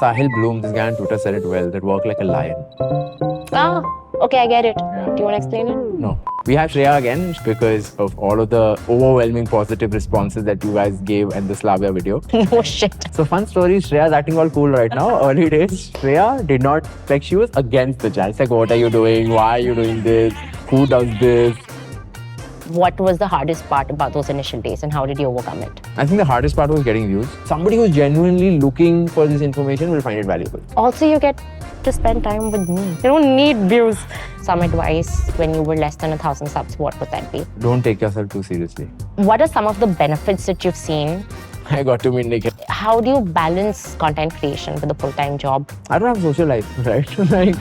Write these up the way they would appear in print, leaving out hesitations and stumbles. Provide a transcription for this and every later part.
Sahil Bloom, this guy on Twitter said it well, that work like a lion. Ah, okay, I get it. Yeah. Do you want to explain it? No. We have Shreya again because of all of the overwhelming positive responses that you guys gave in the Slavia video. No shit. So fun story, Shreya's acting all cool right now. Early days, Shreya did not, like she was against the channel. It's like, what are you doing? Why are you doing this? Who does this? What was the hardest part about those initial days and how did you overcome it? I think the hardest part was getting views. Somebody who's genuinely looking for this information will find it valuable. Also, you get to spend time with me. You don't need views. Some advice when you were less than 1,000 subs, what would that be? Don't take yourself too seriously. What are some of the benefits that you've seen? I got to meet naked. How do you balance content creation with a full-time job? I don't have a social life, right? Like,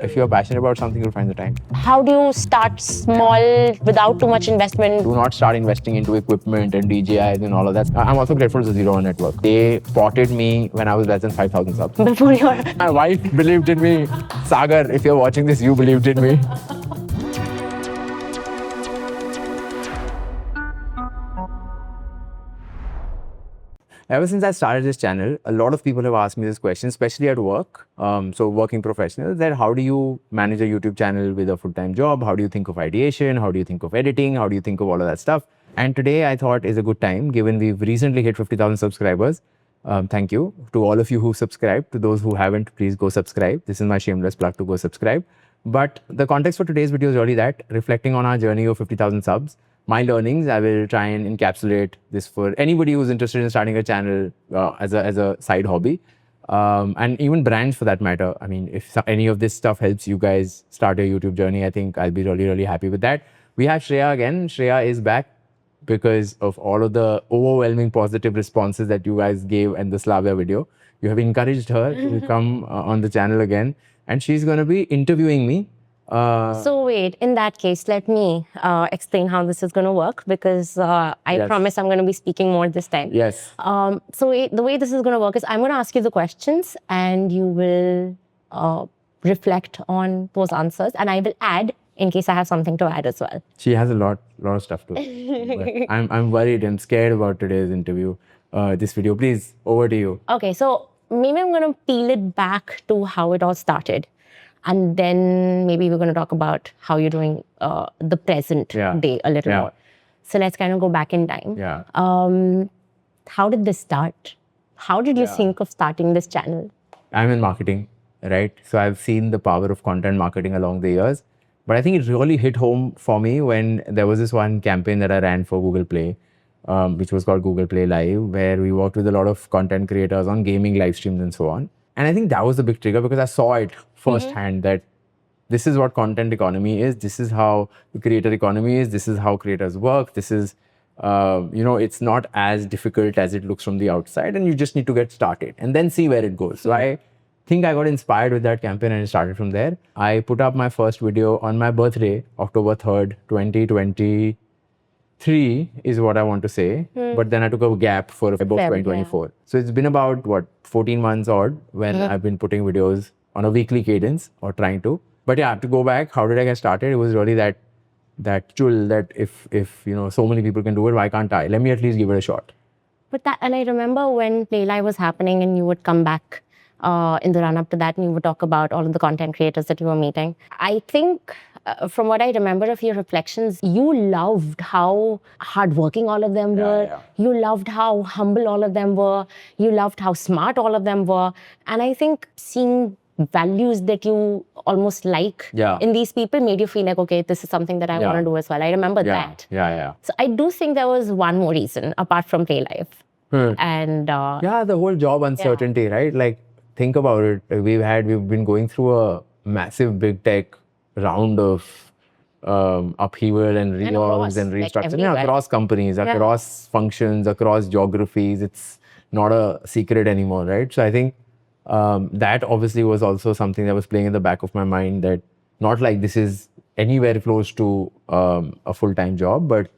if you're passionate about something, you'll find the time. How do you start small without too much investment? Do not start investing into equipment and DJIs and all of that. I'm also grateful to Zero Network. They spotted me when I was less than 5,000 subs. Before your... My wife believed in me. Sagar, if you're watching this, you believed in me. Ever since I started this channel, a lot of people have asked me this question, especially at work. So working professionals, that how do you manage a YouTube channel with a full-time job? How do you think of ideation? How do you think of editing? How do you think of all of that stuff? And today I thought is a good time, given we've recently hit 50,000 subscribers. Thank you to all of you who subscribed. To those who haven't, please go subscribe. This is my shameless plug to go subscribe. But the context for today's video is really that, reflecting on our journey of 50,000 subs. My learnings, I will try and encapsulate this for anybody who's interested in starting a channel as a side hobby. And even brands for that matter. I mean, if any of this stuff helps you guys start a YouTube journey, I think I'll be really, really happy with that. We have Shreya again. Shreya is back because of all of the overwhelming positive responses that you guys gave in the Slavia video. You have encouraged her to come on the channel again. And she's going to be interviewing me. So wait, in that case, let me explain how this is going to work because I promise I'm going to be speaking more this time. Yes. The way this is going to work is I'm going to ask you the questions and you will reflect on those answers and I will add in case I have something to add as well. She has a lot of stuff to add. I'm worried and scared about today's interview, this video. Please, over to you. Okay, so maybe I'm going to peel it back to how it all started. And then maybe we're going to talk about how you're doing the present day a little more. So let's kind of go back in time. Yeah. How did this start? How did you think of starting this channel? I'm in marketing, right? So I've seen the power of content marketing along the years. But I think it really hit home for me when there was this one campaign that I ran for Google Play, which was called Google Play Live, where we worked with a lot of content creators on gaming live streams and so on. And I think that was the big trigger because I saw it firsthand that this is what content economy is. This is how the creator economy is. This is how creators work. This is, it's not as difficult as it looks from the outside and you just need to get started and then see where it goes. So I think I got inspired with that campaign and it started from there. I put up my first video on my birthday, October 3rd, 2023 is what I want to say. But then I took a gap for about 2024. Yeah. So it's been about, 14 months odd when I've been putting videos on a weekly cadence or trying to. But yeah, to go back, how did I get started? It was really that chul that if so many people can do it, why can't I? Let me at least give it a shot. But and I remember when Play Live was happening and you would come back in the run up to that and you would talk about all of the content creators that you were meeting. I think from what I remember of your reflections, you loved how hardworking all of them were. Yeah. You loved how humble all of them were. You loved how smart all of them were. And I think seeing values that you almost like in these people made you feel like, okay, this is something that I want to do as well. I remember that. Yeah. So I do think there was one more reason apart from Play Live. And the whole job uncertainty, right? Like, think about it. We've been going through a massive big tech round of upheaval and reorgs and restructuring across companies, across functions, across geographies. It's not a secret anymore, right? So I think that obviously was also something that was playing in the back of my mind, that not like this is anywhere close to a full-time job, but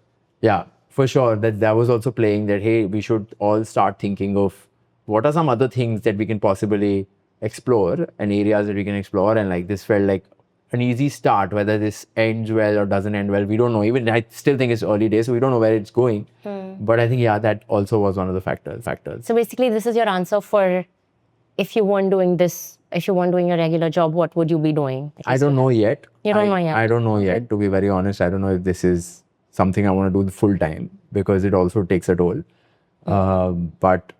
yeah, for sure that was also playing that, hey, we should all start thinking of what are some other things that we can possibly explore and areas that we can explore. And like this felt like an easy start. Whether this ends well or doesn't end well, we don't know. Even I still think it's early days, so we don't know where it's going. But I think, that also was one of the factors. So basically, this is your answer for if you weren't doing this, if you weren't doing your regular job, what would you be doing? I don't know yet. You don't know yet? I don't know yet. To be very honest, I don't know if this is something I want to do full time because it also takes a toll. But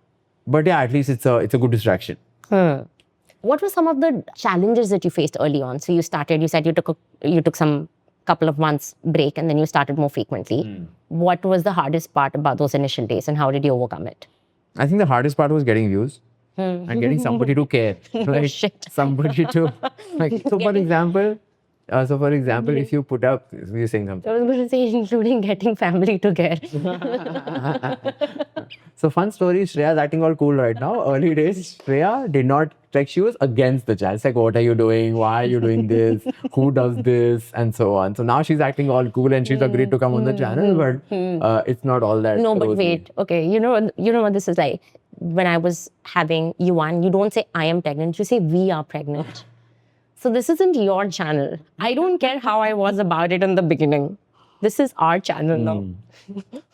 yeah, at least it's a good distraction. What were some of the challenges that you faced early on? So you said you took some couple of months break and then you started more frequently. What was the hardest part about those initial days and how did you overcome it? I think the hardest part was getting views and getting somebody to care. Like Shit. somebody to like. So for example, if you put up, you're saying something. I was going to say, including getting family to care. So fun story, Shreya's acting all cool right now. Early days, Shreya did not, like she was against the channel. It's like, what are you doing? Why are you doing this? Who does this? And so on. So now she's acting all cool and she's agreed to come on the channel, but it's not all that. No, but rosy. wait. Okay, you know what this is like? When I was having Yuan, you don't say I am pregnant, you say we are pregnant. So this isn't your channel. I don't care how I was about it in the beginning. This is our channel now.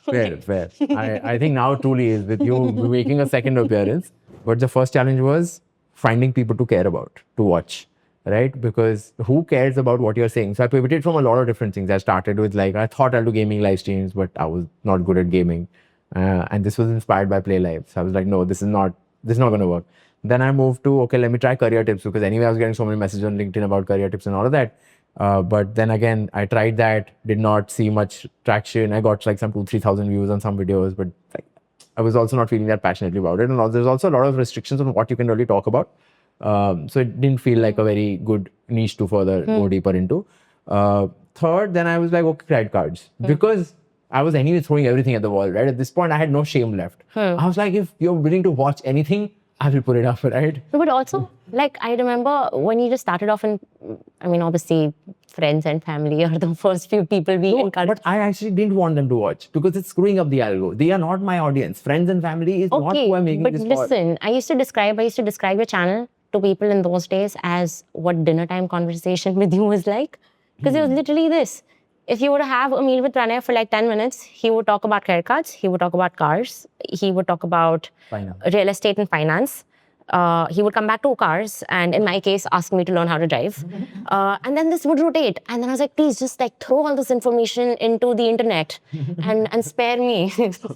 Fair. I think now truly is with you making a second appearance. But the first challenge was finding people to care about, to watch, right? Because who cares about what you're saying? So I pivoted from a lot of different things. I started with I thought I'll do gaming live streams, but I was not good at gaming. And this was inspired by Play Live. So I was like, no, this is not going to work. Then I moved to, okay, let me try career tips because anyway, I was getting so many messages on LinkedIn about career tips and all of that. But then again, I tried that, did not see much traction. I got some 2,000-3,000 views on some videos, but I was also not feeling that passionately about it. And also, there's also a lot of restrictions on what you can really talk about. So it didn't feel like a very good niche to further go deeper into. Third, then I was like, okay, credit cards. Because I was anyway throwing everything at the wall, right? At this point, I had no shame left. I was like, if you're willing to watch anything, I will put it up, right? No, but also, I remember when you just started off and, obviously, friends and family are the first few people we encourage. But I actually didn't want them to watch because it's screwing up the algo. They are not my audience. Friends and family is not who I'm making this for. But listen, I used to describe your channel to people in those days as what dinner time conversation with you was like. Because it was literally this. If you were to have a meal with Pranay for 10 minutes, he would talk about credit cards, he would talk about cars, he would talk about real estate and finance. He would come back to cars and in my case, ask me to learn how to drive. And then this would rotate. And then I was like, please just throw all this information into the internet and spare me.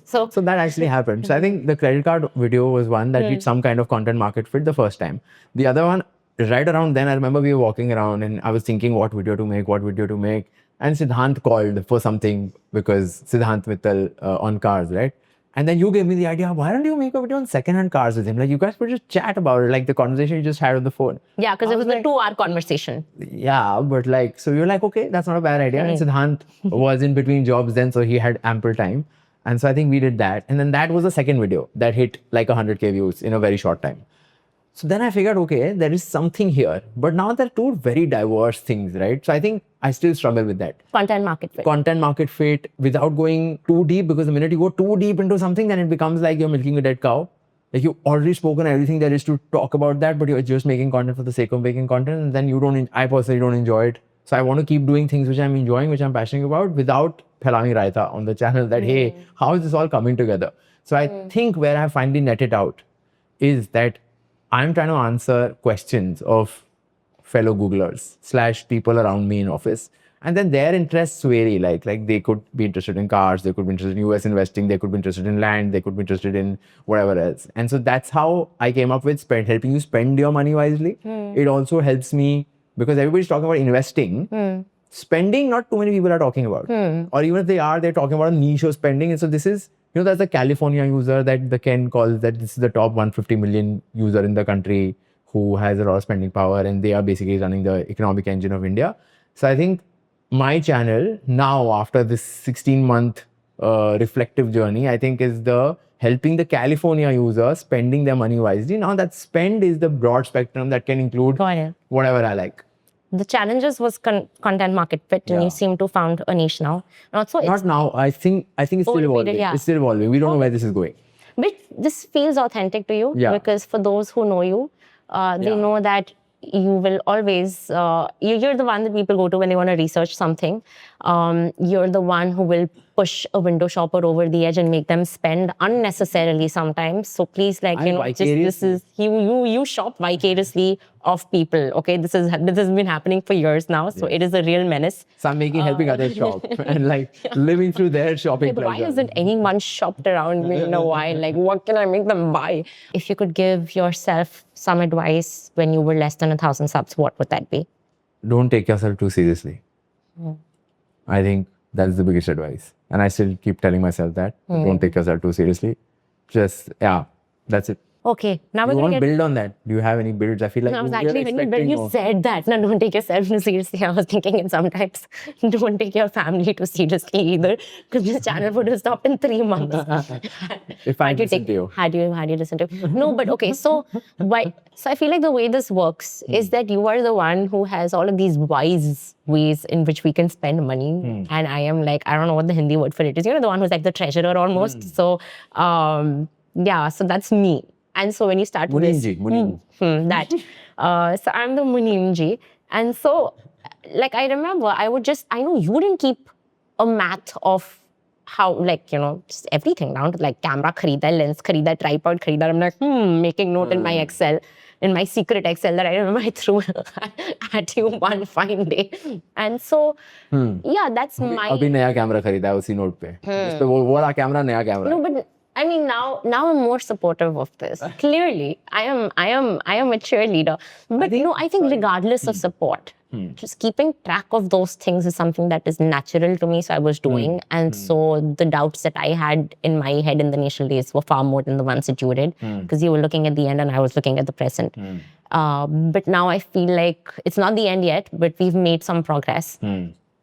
So that actually happened. So I think the credit card video was one that hit some kind of content market fit the first time. The other one, right around then, I remember we were walking around and I was thinking what video to make. And Siddhant called for something because Siddhant Mittal on cars, right? And then you gave me the idea, why don't you make a video on second-hand cars with him? You guys could just chat about it, the conversation you just had on the phone. Yeah, because it was a 2-hour conversation. Yeah, but so you're like, okay, that's not a bad idea. And Siddhant was in between jobs then, so he had ample time. And so I think we did that. And then that was the second video that hit 100K views in a very short time. So then I figured, okay, there is something here. But now they're two very diverse things, right? So I think I still struggle with that. Content market fit. Content market fit without going too deep, because the minute you go too deep into something, then it becomes like you're milking a dead cow. You've already spoken everything there is to talk about that, but you're just making content for the sake of making content. And then I personally don't enjoy it. So I want to keep doing things which I'm enjoying, which I'm passionate about, without phelawing raita on the channel that, hey, how is this all coming together? So I think where I finally net it out is that I'm trying to answer questions of fellow Googlers / people around me in office. And then their interests vary. Like they could be interested in cars, they could be interested in US investing, they could be interested in land, they could be interested in whatever else. And so that's how I came up with helping you spend your money wisely. It also helps me because everybody's talking about investing. Spending, not too many people are talking about. Or even if they are, they're talking about a niche of spending. And so this is, there's a California user that the Ken calls that this is the top 150 million user in the country who has a lot of spending power, and they are basically running the economic engine of India. So I think my channel now, after this 16-month reflective journey, I think is the helping the California user spending their money wisely. Now that spend is the broad spectrum that can include whatever I like. The challenges was content market fit, and you seem to found a niche now. And also, not now. I think it's still evolving. It's still evolving. We don't know where this is going. But this feels authentic to you because for those who know you, they know that you will always, you're the one that people go to when they want to research something. You're the one who will push a window shopper over the edge and make them spend unnecessarily sometimes. So please, like, you know, just this is, you shop vicariously of people. Okay, this has been happening for years now. So it is a real menace. So I'm helping others shop and like living through their shopping Why pleasure. hasn't anyone shopped around me in a while? Like, what can I make them buy? If you could give yourself some advice when you were less than 1,000 subs, what would that be? Don't take yourself too seriously. I think that's the biggest advice. And I still keep telling myself that. Don't take yourself too seriously. Just, yeah, that's it. Okay, now we're You going want to to build on that? Do you have any builds? I feel like I was we are actually, when you more. said that, no, don't take yourself seriously, I was thinking, and sometimes don't take your family too seriously either, because this channel would have stopped in 3 months. If I listen to you. Had you listened to? No, but okay, so I feel like the way this works is that you are the one who has all of these wise ways in which we can spend money. And I am like, I don't know what the Hindi word for it is. You're the one who's like the treasurer almost. So, yeah, so that's me. And so when you start with this, that, so I'm the Munimji. And so, like, I remember I know you didn't keep a math of how, like, you know, just everything down to like camera kharida, lens kharida, tripod kharida. I'm like, making note in my Excel, in my secret Excel that I remember I threw at you one fine day. And so, yeah, that's my... अभी नया camera खरीदा है उसी note पे. इस पे वो वाला कैमरा नया camera. No, but I mean, now I'm more supportive of this. Clearly, I am a cheerleader. But I think regardless of support, just keeping track of those things is something that is natural to me. So I was doing, and so the doubts that I had in my head in the initial days were far more than the ones that you did, because you were looking at the end and I was looking at the present. But now I feel like it's not the end yet, but we've made some progress. So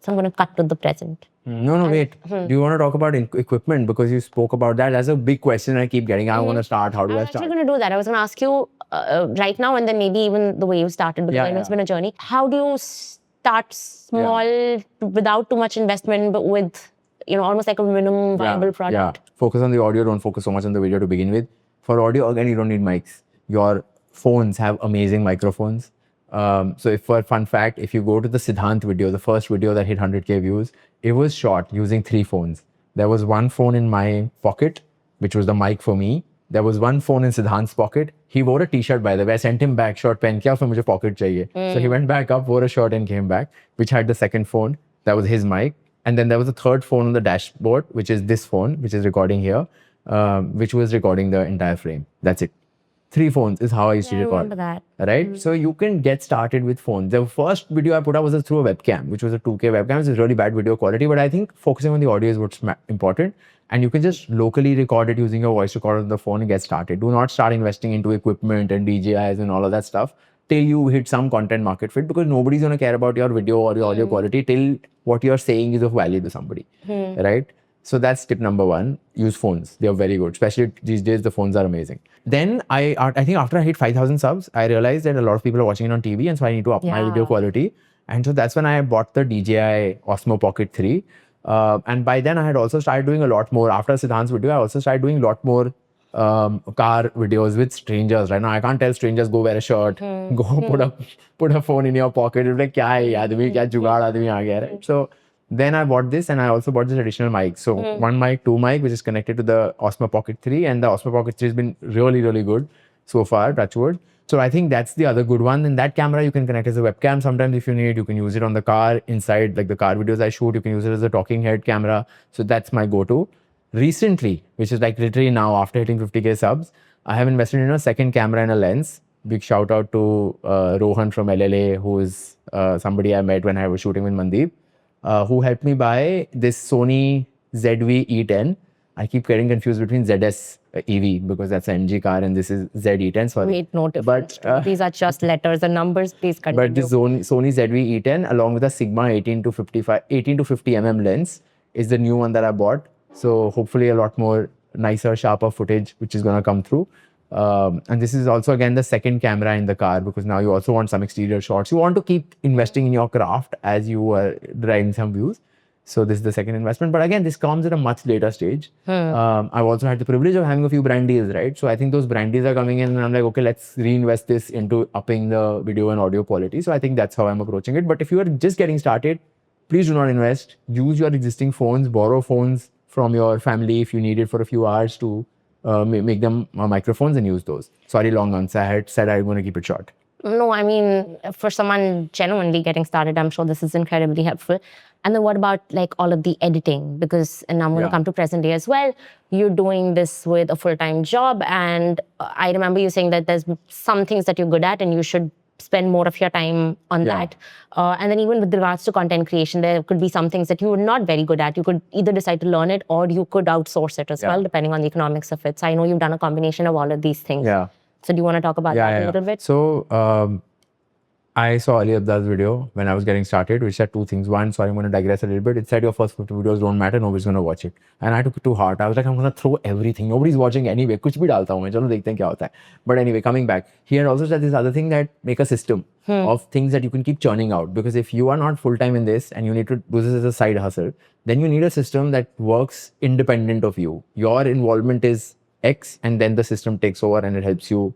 I'm going to cut to the present. No, wait. Do you want to talk about equipment? Because you spoke about that. That's a big question I keep getting. I want to start. How do I start? I'm actually going to do that. I was going to ask you right now, and then maybe even the way you started, because I know it's been a journey. How do you start small without too much investment, but with, almost like a minimum viable product? Yeah. Focus on the audio. Don't focus so much on the video to begin with. For audio, again, you don't need mics. Your phones have amazing microphones. So for a fun fact, if you go to the Siddhant video, the first video that hit 100K views, it was shot using 3 phones. There was one phone in my pocket, which was the mic for me. There was one phone in Siddhant's pocket. He wore a t-shirt, by the way. I sent him back, shirt pen kiya, फिर मुझे pocket चाहिए. So he went back up, wore a shirt and came back, which had the second phone. That was his mic. And then there was a third phone on the dashboard, which is this phone, which is recording here, which was recording the entire frame. That's it. 3 phones is how I used to record. I remember that. Right? So you can get started with phones. The first video I put up was through a webcam, which was a 2K webcam. It's really bad video quality, but I think focusing on the audio is what's important. And you can just locally record it using your voice recorder on the phone and get started. Do not start investing into equipment and DJIs and all of that stuff till you hit some content market fit, because nobody's going to care about your video or your audio quality till what you're saying is of value to somebody. Right? So that's tip number 1. Use phones. They are very good. Especially these days, the phones are amazing. Then I think after I hit 5,000 subs, I realized that a lot of people are watching it on TV, and so I need to up my video quality. And so that's when I bought the DJI Osmo Pocket 3. And by then I had also started doing a lot more. After Siddhant's video, I also started doing a lot more car videos with strangers. Right now, I can't tell strangers, go wear a shirt, go put a phone in your pocket. It's like, kya hai aadmi, kya jugaad aadmi aa gaya, right? So then I bought this, and I also bought this additional mic. So 1 mic, 2 mic, which is connected to the Osmo Pocket 3, and the Osmo Pocket 3 has been really, really good so far, touch wood. So I think that's the other good one. And that camera you can connect as a webcam. Sometimes if you need, you can use it on the car inside, like the car videos I shoot, you can use it as a talking head camera. So that's my go-to. Recently, which is like literally now after hitting 50K subs, I have invested in a second camera and a lens. Big shout out to Rohan from LLA, who is somebody I met when I was shooting with Mandeep. Who helped me buy this Sony ZV E10. I keep getting confused between ZS EV because that's an MG ar and this is ZE10. Sorry. Wait, no difference. But these are just letters and numbers. Please continue. But this Sony ZV E10 along with a Sigma 18 to 50 mm lens is the new one that I bought. So hopefully a lot more nicer, sharper footage which is going to come through. And this is also again the second camera in the car, because now you also want some exterior shots. You want to keep investing in your craft as you are driving some views. So this is the second investment. But again, this comes at a much later stage. I've also had the privilege of having a few brand deals, right? So I think those brand deals are coming in and I'm like, okay, let's reinvest this into upping the video and audio quality. So I think that's how I'm approaching it. But if you are just getting started, please do not invest. Use your existing phones, borrow phones from your family if you need it for a few hours to make them microphones and use those. Sorry, long answer. I had said I'm going to keep it short. No, I mean, for someone genuinely getting started, I'm sure this is incredibly helpful. And then what about like all of the editing? Because, and I'm going to come to present day as well. You're doing this with a full-time job. And I remember you saying that there's some things that you're good at and you should spend more of your time on that. And then even with regards to content creation, there could be some things that you were not very good at. You could either decide to learn it or you could outsource it as well, depending on the economics of it. So I know you've done a combination of all of these things. So do you want to talk about that a little bit? So I saw Ali Abdal's video when I was getting started, which said two things. One, sorry, I'm going to digress a little bit. It said your first 50 videos don't matter, nobody's going to watch it. And I took it to heart. I was like, I'm going to throw everything. Nobody's watching anyway. Kuch bhi dalta hu main. Chalo dekhte hain kya hota hai. But anyway, coming back, he had also said this other thing that make a system of things that you can keep churning out. Because if you are not full-time in this and you need to do this as a side hustle, then you need a system that works independent of you. Your involvement is X and then the system takes over and it helps you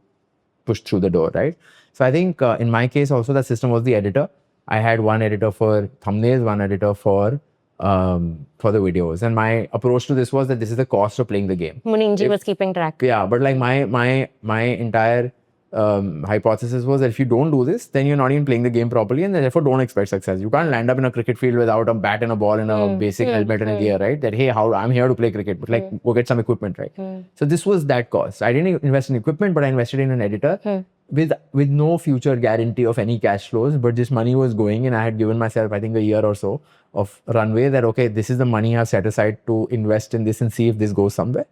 push through the door, right? So I think in my case also the system was the editor. I had one editor for thumbnails, one editor for the videos. And my approach to this was that this is the cost of playing the game. Muninji was keeping track. Yeah, but like my entire hypothesis was that if you don't do this, then you're not even playing the game properly and therefore don't expect success. You can't land up in a cricket field without a bat and a ball and a basic helmet and a gear, right? That, hey, I'm here to play cricket, but like go get some equipment, right? So this was that cost. I didn't invest in equipment, but I invested in an editor with no future guarantee of any cash flows, but this money was going and I had given myself, I think, a year or so of runway that, okay, this is the money I've set aside to invest in this and see if this goes somewhere.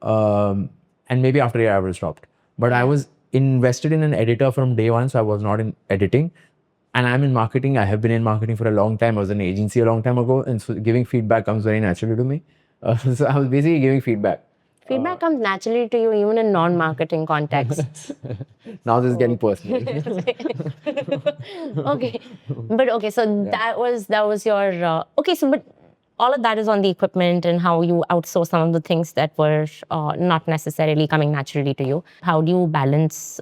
And maybe after a year I would have stopped. But I was invested in an editor from day one, so I was not in editing. And I'm in marketing. I have been in marketing for a long time. I was in an agency a long time ago. And so giving feedback comes very naturally to me. So I was basically giving feedback. Feedback comes naturally to you even in non-marketing contexts. Now this is getting personal. Okay. But okay, so that was your... okay, so but all of that is on the equipment and how you outsource some of the things that were not necessarily coming naturally to you. How do you balance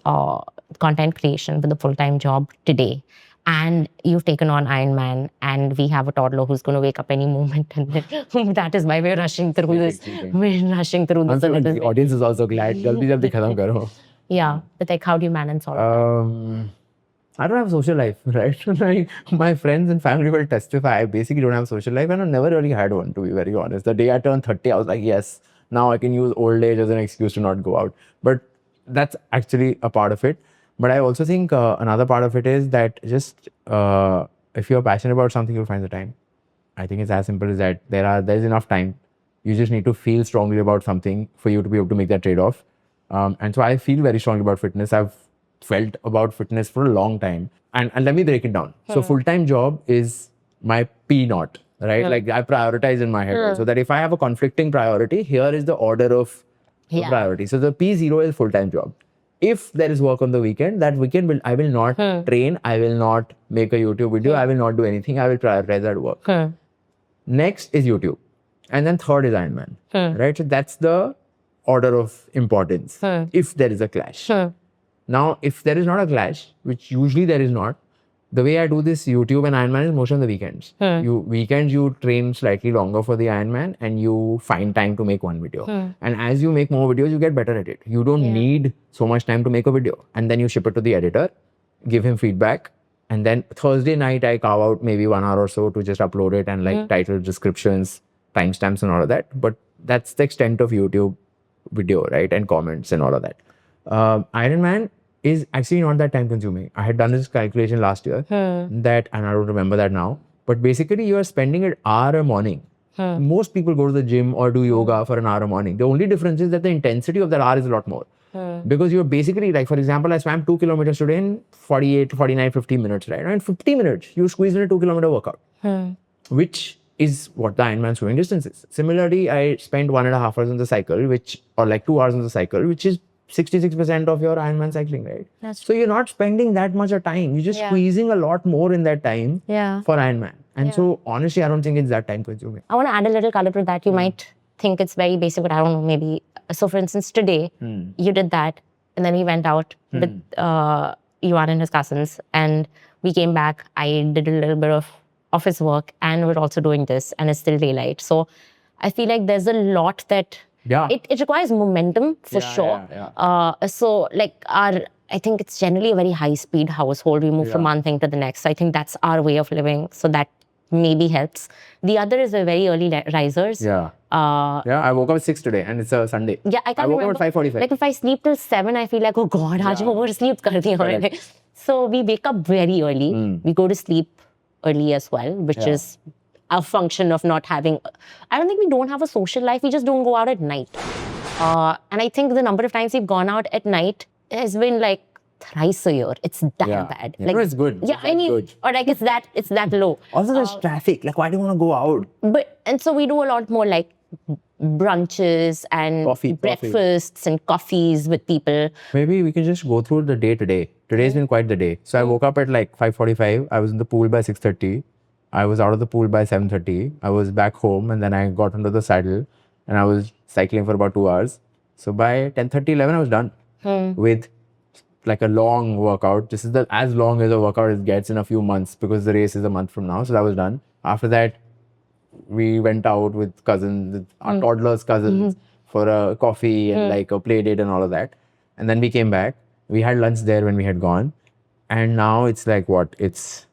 content creation with a full-time job today? And you've taken on Ironman and we have a toddler who's going to wake up any moment. And that is why we're rushing through this. We're rushing through this. The audience is also glad. Jaldi khatam karo. Yeah, but like how do you manage all of that? I don't have a social life, right? Like my friends and family will testify. I basically don't have a social life and I've never really had one, to be very honest. The day I turned 30, I was like, yes, now I can use old age as an excuse to not go out. But that's actually a part of it. But I also think another part of it is that just if you're passionate about something, you'll find the time. I think it's as simple as that. There's enough time. You just need to feel strongly about something for you to be able to make that trade-off. And so I feel very strongly about fitness. I've felt about fitness for a long time. And let me break it down. So full-time job is my P naught, right? Like I prioritize in my head. So that if I have a conflicting priority, here is the order of the priority. So the P0 is full-time job. If there is work on the weekend, that weekend I will not train. I will not make a YouTube video. I will not do anything. I will prioritize that work. Next is YouTube. And then third is Ironman, right? So that's the order of importance if there is a clash. Now, if there is not a clash, which usually there is not, the way I do this YouTube and Ironman is most on the weekends. Weekends, you train slightly longer for the Ironman and you find time to make one video. And as you make more videos, you get better at it. You don't need so much time to make a video. And then you ship it to the editor, give him feedback. And then Thursday night, I carve out maybe 1 hour or so to just upload it and like title, descriptions, timestamps and all of that. But that's the extent of YouTube video, right? And comments and all of that. Ironman is actually not that time consuming. I had done this calculation last year that, and I don't remember that now, but basically you are spending an hour a morning. Most people go to the gym or do yoga for an hour a morning. The only difference is that the intensity of that hour is a lot more. Because you're basically, like, for example, I swam 2 kilometers today in 48, 49, 50 minutes, right? And 50 minutes, you squeeze in a 2 kilometer workout, which is what the Ironman swimming distance is. Similarly, I spent 1.5 hours on the cycle, or like 2 hours on the cycle, which is 66% of your Ironman cycling, right? So you're not spending that much of time. You're just squeezing a lot more in that time for Ironman. And so honestly, I don't think it's that time consuming. I want to add a little color to that. You might think it's very basic, but I don't know, maybe. So for instance, today, you did that, and then we went out with Yuan and his cousins, and we came back. I did a little bit of office work, and we're also doing this, and it's still daylight. So I feel like there's a lot that it requires momentum for sure. So like I think it's generally a very high speed household. We move from one thing to the next. So I think that's our way of living. So that maybe helps. The other is a very early risers. I woke up at 6 today and it's a Sunday. Yeah, I woke up at 5:45. Like if I sleep till 7, I feel like, oh God, aaj main oversleep kar diya maine. So we wake up very early. We go to sleep early as well, which is a function of not having, I don't think we don't have a social life. We just don't go out at night. And I think the number of times we've gone out at night has been like thrice a year. It's that bad. Like, it's good. Yeah, I mean, good. Or like it's that low. Also, there's traffic. Like, why do you want to go out? And so we do a lot more like brunches and breakfasts and coffees with people. Maybe we can just go through the day today. Today's been quite the day. So I woke up at like 5:45. I was in the pool by 6:30. I was out of the pool by 7:30. I was back home and then I got under the saddle and I was cycling for about 2 hours. So by 10:30, 11, I was done with like a long workout. This is as long as a workout it gets in a few months because the race is a month from now. So that was done. After that, we went out with cousins, with our toddlers' cousins for a coffee and like a play date and all of that. And then we came back. We had lunch there when we had gone. And now it's like what? It's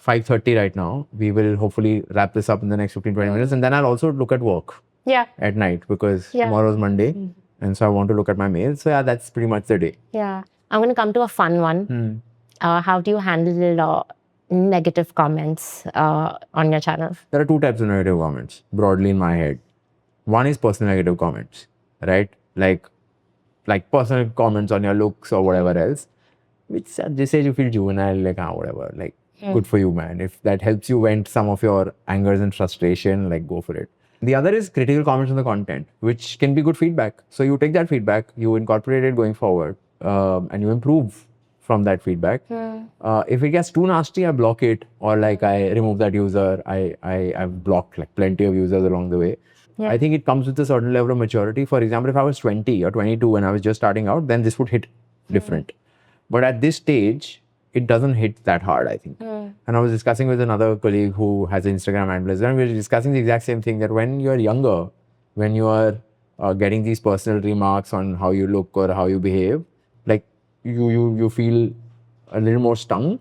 5:30 right now. We will hopefully wrap this up in the next 15-20 minutes. And then I'll also look at work at night because tomorrow's Monday. And so I want to look at my mail. So yeah, that's pretty much the day. Yeah. I'm going to come to a fun one. How do you handle negative comments on your channel? There are 2 types of negative comments broadly in my head. One is personal negative comments, right? Like personal comments on your looks or whatever else, which at this age you feel juvenile, like whatever, like good for you, man. If that helps you vent some of your angers and frustration, like go for it. The other is critical comments on the content, which can be good feedback. So you take that feedback, you incorporate it going forward, and you improve from that feedback. If it gets too nasty, I block it, or like I remove that user. I've blocked like plenty of users along the way. I think it comes with a certain level of maturity. For example, if I was 20 or 22 when I was just starting out, then this would hit different. But at this stage, it doesn't hit that hard, I think. And I was discussing with another colleague who has an Instagram handle, and we were discussing the exact same thing, that when you're younger, when you are getting these personal remarks on how you look or how you behave, like you feel a little more stung.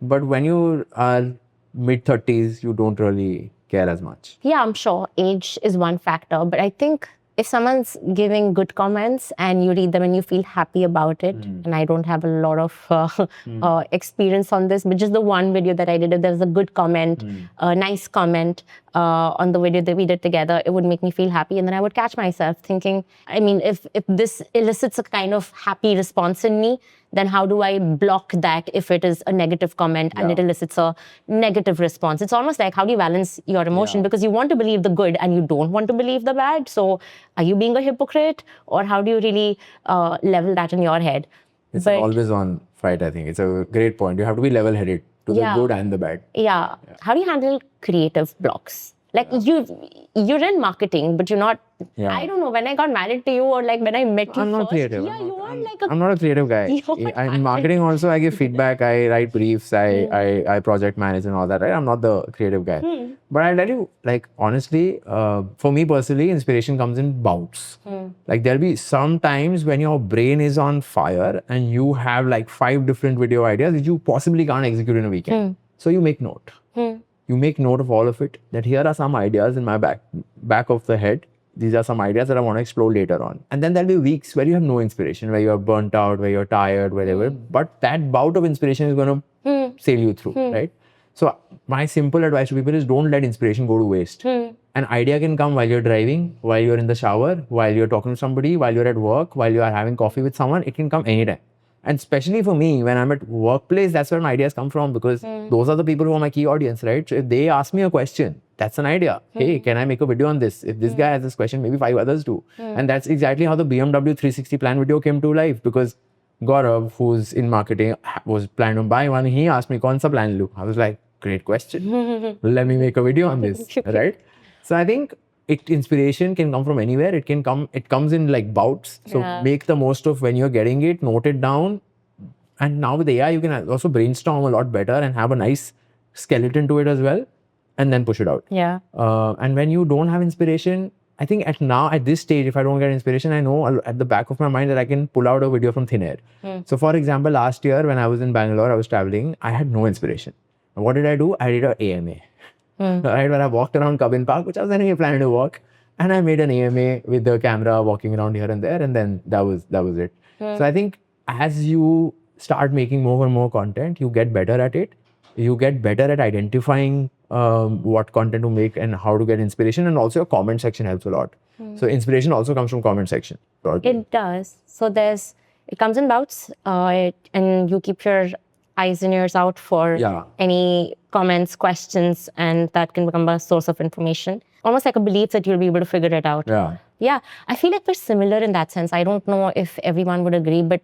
But when you are mid-30s, you don't really care as much. Yeah, I'm sure age is one factor, but I think if someone's giving good comments and you read them and you feel happy about it, and I don't have a lot of experience on this, but just the one video that I did, if there was a good comment, a nice comment on the video that we did together, it would make me feel happy. And then I would catch myself thinking, I mean, if this elicits a kind of happy response in me, then how do I block that if it is a negative comment and it elicits a negative response? It's almost like, how do you balance your emotion? Because you want to believe the good and you don't want to believe the bad. So are you being a hypocrite, or how do you really level that in your head? It's an always on fight, I think. It's a great point. You have to be level-headed to the good and the bad. Yeah. How do you handle creative blocks? Like you're in marketing, but you're not, I don't know, when I got married to you or like when I met you I'm not first, creative. I'm not a creative guy. In marketing also, I give feedback, I write briefs, I project manage and all that, right? I'm not the creative guy. But I'll tell you, like, honestly, for me personally, inspiration comes in bouts. Like there'll be some times when your brain is on fire and you have like 5 different video ideas that you possibly can't execute in a weekend. So you make note. You make note of all of it, that here are some ideas in my back of the head. These are some ideas that I want to explore later on. And then there'll be weeks where you have no inspiration, where you're burnt out, where you're tired, whatever. But that bout of inspiration is going to sail you through, right? So my simple advice to people is don't let inspiration go to waste. An idea can come while you're driving, while you're in the shower, while you're talking to somebody, while you're at work, while you are having coffee with someone. It can come anytime. And especially for me, when I'm at workplace, that's where my ideas come from, because those are the people who are my key audience, right? So if they ask me a question, that's an idea. Hey, can I make a video on this? If this guy has this question, maybe 5 others do. And that's exactly how the BMW 360 plan video came to life, because Gaurav, who's in marketing, was planning to buy one. He asked me, "Kaun sa plan lu?" I was like, great question. Let me make a video on this, right? So I think inspiration can come from anywhere. It comes in like bouts. So make the most of when you're getting it, note it down. And now with AI, you can also brainstorm a lot better and have a nice skeleton to it as well, and then push it out. Yeah. And when you don't have inspiration, I think at this stage, if I don't get inspiration, I know at the back of my mind that I can pull out a video from thin air. So for example, last year when I was in Bangalore, I was traveling, I had no inspiration. And what did I do? I did an AMA. Right, when I walked around Cubbon Park, which I was anyway planning to walk, and I made an AMA with the camera walking around here and there, and then that was it. So I think as you start making more and more content, you get better at it. You get better at identifying what content to make and how to get inspiration, and also your comment section helps a lot. So inspiration also comes from comment section. It does. So it comes in bouts, and you keep your eyes and ears out for any comments, questions, and that can become a source of information. Almost like a belief that you'll be able to figure it out. Yeah. I feel like we're similar in that sense. I don't know if everyone would agree, but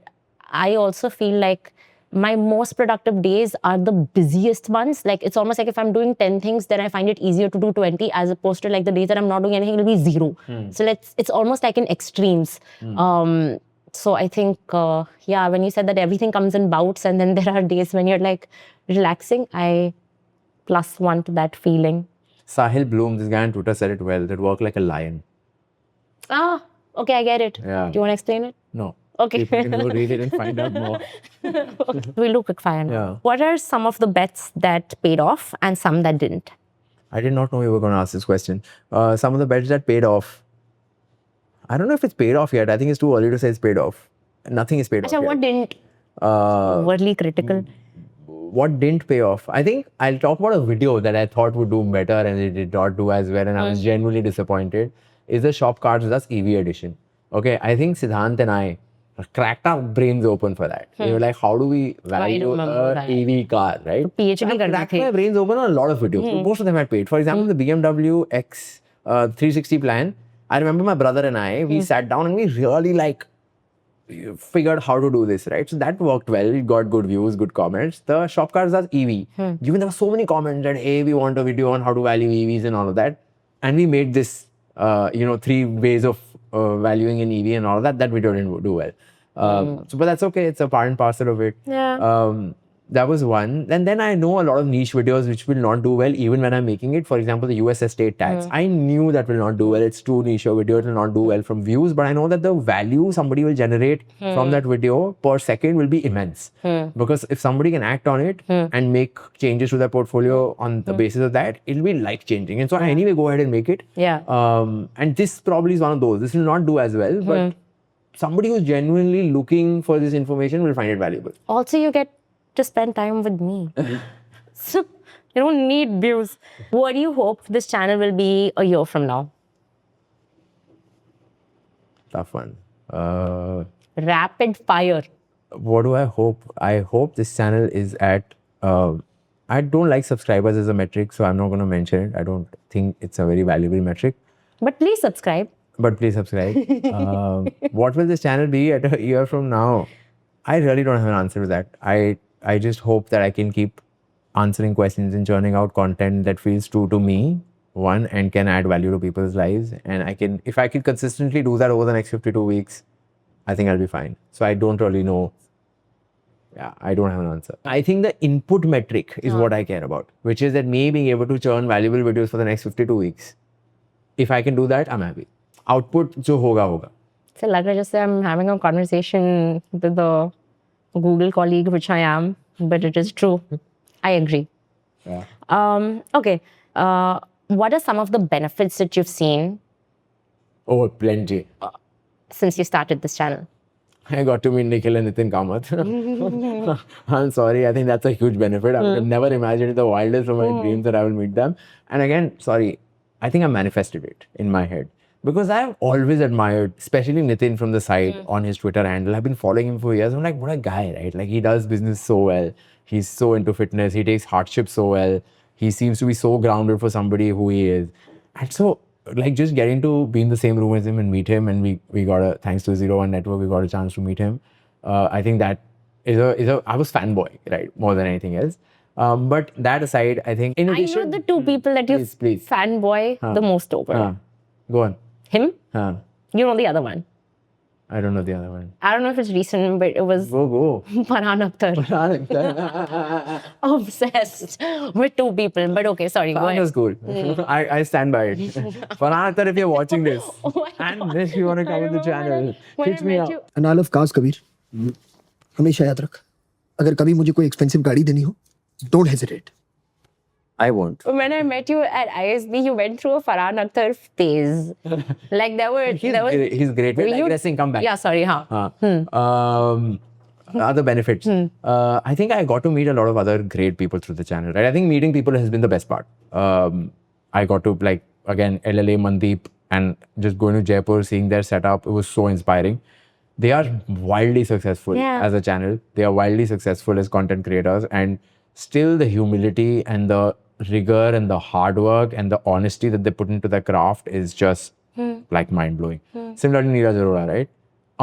I also feel like my most productive days are the busiest ones. Like it's almost like if I'm doing 10 things, then I find it easier to do 20, as opposed to like the days that I'm not doing anything, it'll be 0. So it's almost like in extremes. So I think, when you said that everything comes in bouts and then there are days when you're like relaxing, I +1 to that feeling. Sahil Bloom, this guy on Twitter said it well, that work like a lion. Ah, okay, I get it. Yeah. Do you want to explain it? No. Okay. People can go read it and find out more. We'll do quick fire now. Yeah. What are some of the bets that paid off and some that didn't? I did not know you were going to ask this question. Some of the bets that paid off. I don't know if it's paid off yet. I think it's too early to say it's paid off. Nothing is paid off yet. What didn't? Overly critical. What didn't pay off? I think I'll talk about a video that I thought would do better and it did not do as well, and I was genuinely disappointed. Is the Shop Cards With Us EV edition. Okay, I think Siddhant and I cracked our brains open for that. We were like, how do we value an EV car, right? PhD I cracked my brains open on a lot of videos. Most of them had paid. For example, the BMW X 360 plan. I remember my brother and I, we sat down and we really figured how to do this, right? So that worked well. We got good views, good comments. The Shop Cars Are EV. Given there were so many comments that, hey, we want a video on how to value EVs and all of that. And we made this, 3 ways of valuing an EV and all of that. That video didn't do well. But that's okay. It's a part and parcel of it. Yeah. That was one. And then I know a lot of niche videos which will not do well even when I'm making it. For example, the US estate tax. I knew that will not do well. It's too niche a video. It will not do well from views. But I know that the value somebody will generate from that video per second will be immense. Because if somebody can act on it and make changes to their portfolio on the basis of that, it'll be life-changing. And so I anyway go ahead and make it. Yeah. And this probably is one of those. This will not do as well. But somebody who's genuinely looking for this information will find it valuable. Also, you get to spend time with me. So you don't need views. What do you hope this channel will be a year from now? Tough one. Rapid fire. What do I hope? I hope this channel is at... I don't like subscribers as a metric, so I'm not going to mention it. I don't think it's a very valuable metric. But please subscribe. What will this channel be at a year from now? I really don't have an answer to that. I just hope that I can keep answering questions and churning out content that feels true to me, one, and can add value to people's lives. And if I can consistently do that over the next 52 weeks, I think I'll be fine. So I don't really know. Yeah, I don't have an answer. I think the input metric is what I care about, which is that me being able to churn valuable videos for the next 52 weeks. If I can do that, I'm happy. Output, jo hoga, hoga. So, like I just said, I'm having a conversation with the Google colleague, which I am, but it is true. I agree. Yeah. Okay. What are some of the benefits that you've seen? Oh, plenty. Since you started this channel? I got to meet Nikhil and Nitin Kamath. I'm sorry. I think that's a huge benefit. I would have never imagined in the wildest of my dreams that I will meet them. And again, sorry, I think I manifested it in my head. Because I've always admired, especially Nitin from the side on his Twitter handle. I've been following him for years. I'm like, what a guy, right? Like, he does business so well. He's so into fitness. He takes hardship so well. He seems to be so grounded for somebody who he is. And so, like, just getting to be in the same room as him and meet him, and we got thanks to 01 Network, we got a chance to meet him. I think that I was fanboy, right? More than anything else. But that aside, I think in I addition, know the two people that you please. fanboy the most over. Go on. Him? Huh. You know the other one. I don't know the other one. I don't know if it's recent, but it was Go. Farhan Akhtar. Obsessed with two people. But okay, sorry, go Farhan ahead. is cool. I stand by it. Farhan Akhtar, if you're watching this, Oh my and God. if you want to come on the channel, when hit I me met up. you. अनाल of काज कबीर हमेशा याद रख अगर कभी मुझे कोई expensive गाड़ी देनी हो don't hesitate I won't. When I met you at ISB, you went through a Farhan Akhtar phase. Like there were... He's great. We're digressing. Come back. Yeah, sorry, Other benefits. I think I got to meet a lot of other great people through the channel, right? I think meeting people has been the best part. I got to, like, again, LLA, Mandeep, and just going to Jaipur, seeing their setup. It was so inspiring. They are wildly successful as a channel. They are wildly successful as content creators. And still the humility and the rigor and the hard work and the honesty that they put into their craft is just like mind-blowing. Similarly, Neeraj Arora, right?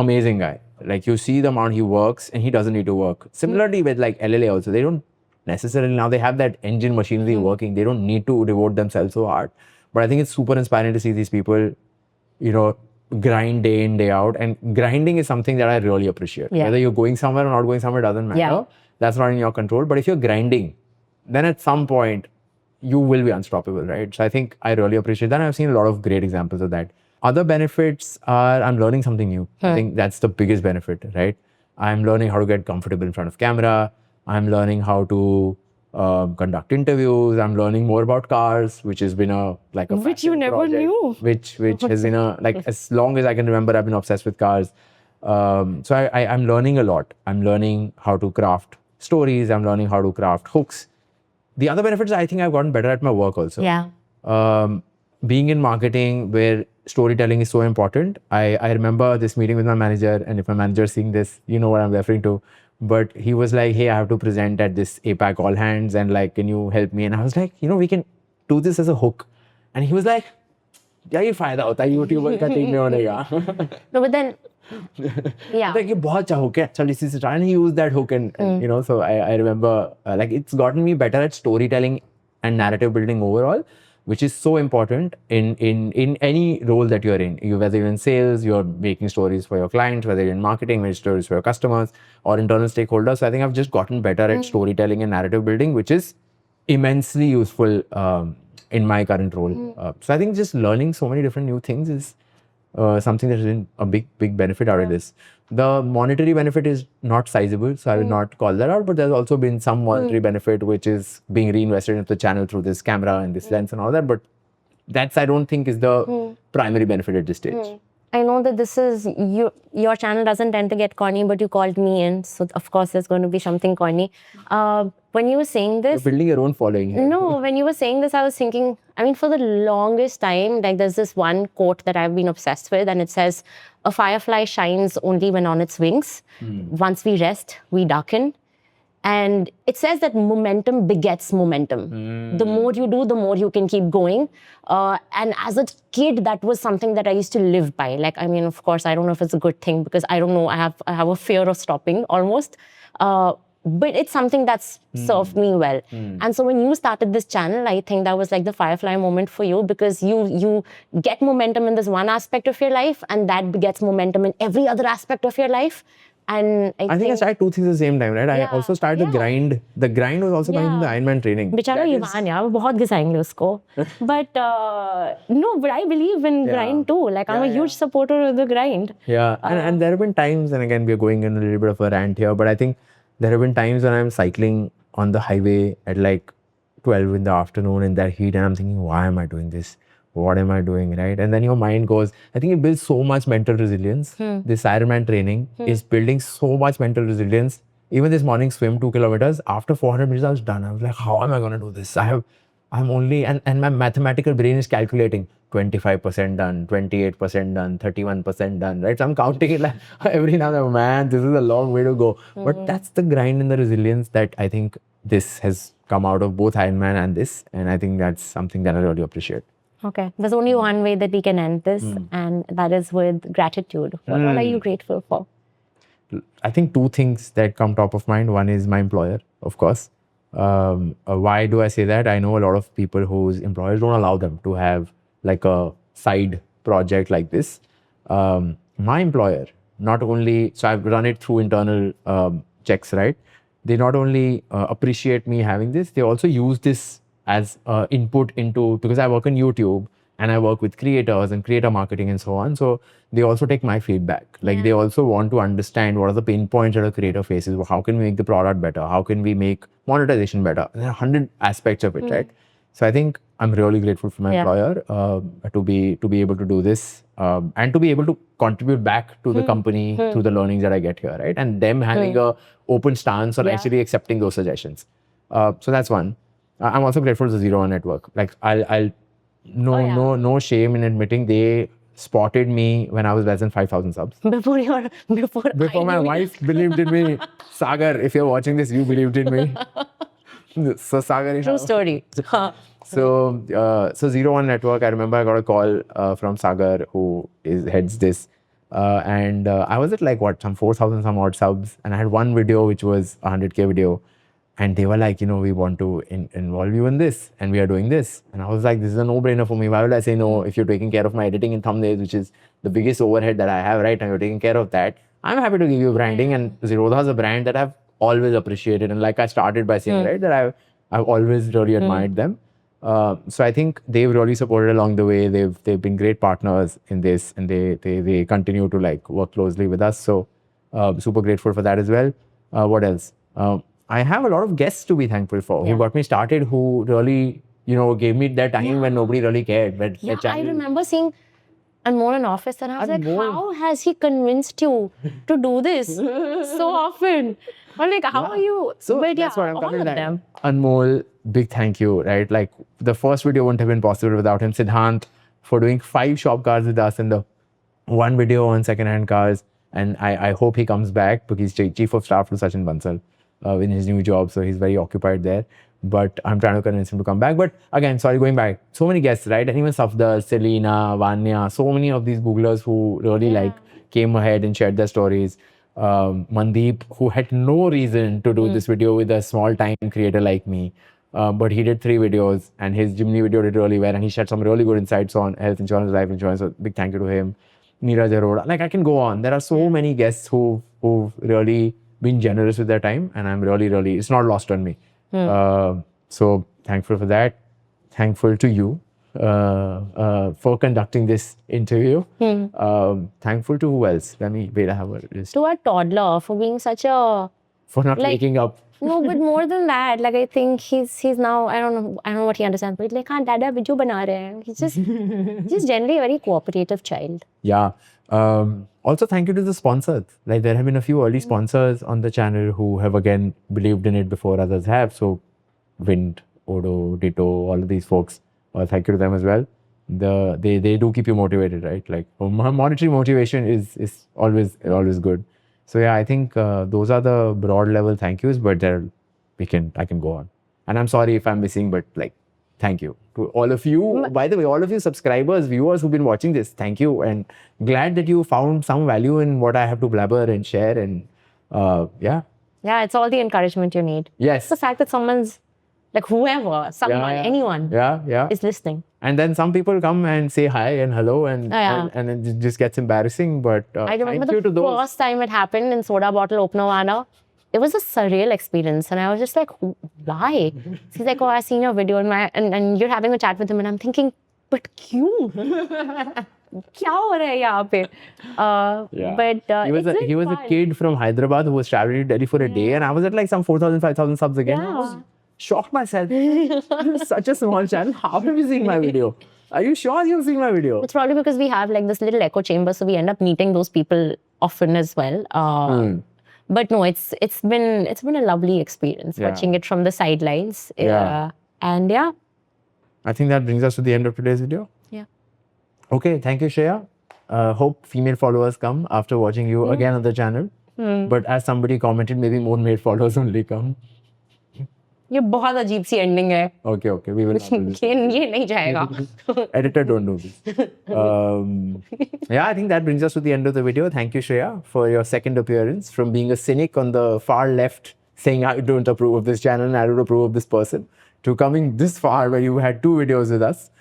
Amazing guy. Like, you see the amount he works and he doesn't need to work. Similarly with like LLA also, they don't necessarily, now they have that engine machinery working. They don't need to devote themselves so hard. But I think it's super inspiring to see these people, you know, grind day in, day out. And grinding is something that I really appreciate. Yeah. Whether you're going somewhere or not going somewhere doesn't matter. Yeah. That's not in your control. But if you're grinding, then at some point, you will be unstoppable, right? So I think I really appreciate that. And I've seen a lot of great examples of that. Other benefits are I'm learning something new. I think that's the biggest benefit, right? I'm learning how to get comfortable in front of camera. I'm learning how to conduct interviews. I'm learning more about cars, which has been a Which you fashion never project, knew. Which has been a as long as I can remember, I've been obsessed with cars. So I'm learning a lot. I'm learning how to craft stories. I'm learning how to craft hooks. The other benefits, I think I've gotten better at my work also. Yeah. Being in marketing where storytelling is so important. I remember this meeting with my manager, and if my manager is seeing this, you know what I'm referring to. But he was like, hey, I have to present at this APAC all hands, and like, can you help me? And I was like, you know, we can do this as a hook. And he was like, yeah, ये फायदा होता है YouTuber का team में होने का. No, but then... Yeah. Like, ये बहुत अच्छा hook है. चल इसी से try. And he used that hook, and you know, so I remember like it's gotten me better at storytelling and narrative building overall, which is so important in any role that you're in. Whether you're in sales, you're making stories for your clients, whether you're in marketing, making stories for your customers or internal stakeholders. So I think I've just gotten better at storytelling and narrative building, which is immensely useful in my current role. So I think just learning so many different new things is something that has been a big benefit out of this. The monetary benefit is not sizable, so I will not call that out, but there's also been some monetary benefit which is being reinvested into the channel through this camera and this lens and all that, but that's, I don't think, is the primary benefit at this stage. I know that this is, your channel doesn't tend to get corny, but you called me in, so of course there's going to be something corny. When you were saying this... You're building your own following here. No, when you were saying this, I was thinking, I mean, for the longest time, like there's this one quote that I've been obsessed with, and it says, a firefly shines only when on its wings. Once we rest, we darken. And it says that momentum begets momentum. The more you do, the more you can keep going. And as a kid, that was something that I used to live by. Like, I mean, of course, I don't know if it's a good thing because I don't know, I have a fear of stopping almost. But it's something that's served me well. And so when you started this channel, I think that was like the firefly moment for you because you get momentum in this one aspect of your life and that begets momentum in every other aspect of your life. And I think I started two things at the same time, right? I also started the grind. The grind was also coming from the Ironman training. बेचारा युवान यार, बहुत घिसाएंगे उसको. But no, but I believe in grind too. Like I'm a huge supporter of the grind. Yeah, and there have been times, and again we're going in a little bit of a rant here, but I think there have been times when I'm cycling on the highway at like 12 in the afternoon in that heat, and I'm thinking, why am I doing this? What am I doing, right? And then your mind goes, I think it builds so much mental resilience. This Ironman training is building so much mental resilience. Even this morning swim 2 kilometers, after 400 meters, I was done. I was like, how am I going to do this? I'm only, and my mathematical brain is calculating 25% done, 28% done, 31% done, right? So I'm counting it like every now and then, man, this is a long way to go. But that's the grind and the resilience that I think this has come out of both Ironman and this. And I think that's something that I really appreciate. Okay. There's only one way that we can end this, and that is with gratitude. What are you grateful for? I think two things that come top of mind. One is my employer, of course. Why do I say that? I know a lot of people whose employers don't allow them to have like a side project like this. My employer, not only, so I've run it through internal checks, right? They not only appreciate me having this, they also use this as input into, because I work on YouTube and I work with creators and creator marketing and so on. So they also take my feedback. Like they also want to understand what are the pain points that a creator faces. How can we make the product better? How can we make monetization better? There are 100 aspects of it, right? So I think I'm really grateful for my employer to be able to do this and to be able to contribute back to the company through the learnings that I get here, right? And them having a open stance on actually accepting those suggestions. So that's one. I'm also grateful to the Zero One Network. Like I'll no shame in admitting they spotted me when I was less than 5,000 subs. Before my wife believed in me. Sagar, if you're watching this, you believed in me. So Sagar, True story. So Zero One Network, I remember I got a call from Sagar, who heads this. And I was at like some 4,000 some odd subs, and I had one video which was a 100K video. And they were like, we want to involve you in this, and we are doing this. And I was like, this is a no-brainer for me. Why would I say no if you're taking care of my editing and thumbnails, which is the biggest overhead that I have, right? And you're taking care of that. I'm happy to give you branding. And Zerodha is a brand that I've always appreciated. And like I started by saying, right, that I've always really admired them. So I think they've really supported along the way. They've been great partners in this, and they continue to like work closely with us. So super grateful for that as well. What else? I have a lot of guests to be thankful for who got me started, who really, gave me that time when nobody really cared. But I remember seeing Anmol in office, and I was like, how has he convinced you to do this so often? Or like, how are you? So but that's what I'm all coming of to. them. Anmol, big thank you, right? Like the first video wouldn't have been possible without him. Siddhant for doing 5 shop cars with us and the one video on second-hand cars. And I hope he comes back because he's chief of staff to Sachin Bansal in his new job. So he's very occupied there. But I'm trying to convince him to come back. But again, sorry, going back, so many guests, right? And even Safdar, Selena, Vanya, so many of these Googlers who really came ahead and shared their stories. Mandeep, who had no reason to do this video with a small time creator like me. But he did 3 videos, and his Jimny video did really well, and he shared some really good insights on health insurance, life insurance. So big thank you to him. Neeraj Arora. Like I can go on. There are so many guests who've really been generous with their time, and I'm really, it's not lost on me. So thankful for that. Thankful to you for conducting this interview. Thankful to who else? Let me wait. I have a list. To our toddler for being such a For not waking up. No, but more than that, like I think he's now I don't know what he understands, but he's like, "Haan, Dada, video bana rahe hain." He's just generally a very cooperative child. Yeah. Also, thank you to the sponsors. Like there have been a few early sponsors on the channel who have again believed in it before others have. So, Wind, Odo, Ditto, all of these folks. Thank you to them as well. They do keep you motivated, right? Like monetary motivation is always good. So yeah, I think those are the broad level thank yous, but I can go on. And I'm sorry if I'm missing, but like, thank you to all of you. By the way, all of you subscribers, viewers who've been watching this, thank you. And glad that you found some value in what I have to blabber and share. And yeah. Yeah, it's all the encouragement you need. Yes. It's the fact that someone's like whoever, someone, anyone is listening. And then some people come and say hi and hello, and it just gets embarrassing. But I remember the first time it happened in Soda Bottle Opener Vana. It was a surreal experience, and I was just like, why? He's like, oh, I've seen your video, and you're having a chat with him, and I'm thinking, but kyun? Kya ho raha hai yahan pe? But he was a kid from Hyderabad who was traveling to Delhi for a day, and I was at like some 4,000, 5,000 subs again. I was shocked myself. Such a small channel. How have you seen my video? Are you sure you've seen my video? It's probably because we have like this little echo chamber, so we end up meeting those people often as well. But no, it's been a lovely experience watching it from the sidelines. And yeah. I think that brings us to the end of today's video. Yeah. Okay, thank you, Shreya. Hope female followers come after watching you again on the channel. But as somebody commented, maybe more male followers only come. ये बहुत अजीब सी ending है. Okay, we will not do this. ये नहीं जाएगा. Editor, don't do this. Yeah, I think that brings us to the end of the video. Thank you, Shreya, for your second appearance. From being a cynic on the far left saying I don't approve of this channel and I don't approve of this person, to coming this far where you had 2 videos with us.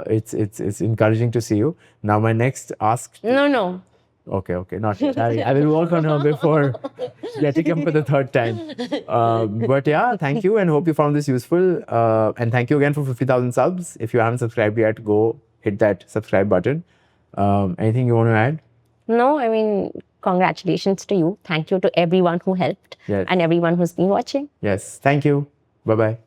It's encouraging to see you. Now my next ask. No. Okay, not yet. I will work on her before getting him for the 3rd time. But yeah, thank you and hope you found this useful. And thank you again for 50,000 subs. If you haven't subscribed yet, go hit that subscribe button. Anything you want to add? No, I mean, congratulations to you. Thank you to everyone who helped Yes. and everyone who's been watching. Yes, thank you. Bye-bye.